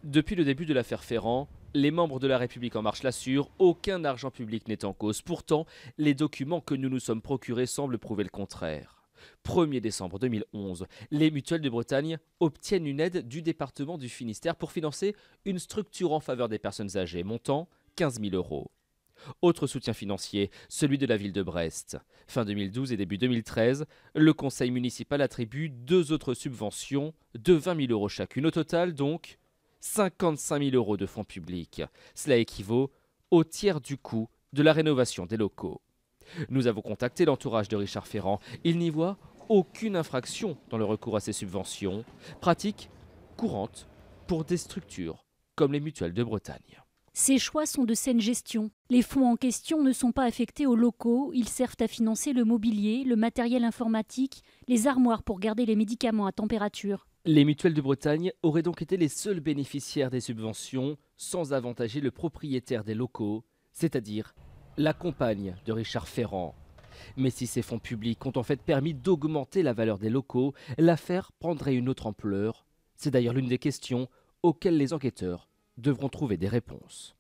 Depuis le début de l'affaire Ferrand, les membres de La République En Marche l'assurent, aucun argent public n'est en cause. Pourtant, les documents que nous nous sommes procurés semblent prouver le contraire. 1er décembre 2011, les mutuelles de Bretagne obtiennent une aide du département du Finistère pour financer une structure en faveur des personnes âgées, montant 15 000 euros. Autre soutien financier, celui de la ville de Brest. Fin 2012 et début 2013, le conseil municipal attribue deux autres subventions de 20 000 euros chacune. Au total, donc, 55 000 euros de fonds publics. Cela équivaut au tiers du coût de la rénovation des locaux. Nous avons contacté l'entourage de Richard Ferrand. Il n'y voit aucune infraction dans le recours à ces subventions, pratique courante pour des structures comme les mutuelles de Bretagne. Ces choix sont de saine gestion. Les fonds en question ne sont pas affectés aux locaux, ils servent à financer le mobilier, le matériel informatique, les armoires pour garder les médicaments à température. Les mutuelles de Bretagne auraient donc été les seuls bénéficiaires des subventions sans avantager le propriétaire des locaux, c'est-à-dire la compagne de Richard Ferrand. Mais si ces fonds publics ont en fait permis d'augmenter la valeur des locaux, l'affaire prendrait une autre ampleur. C'est d'ailleurs l'une des questions auxquelles les enquêteurs devront trouver des réponses.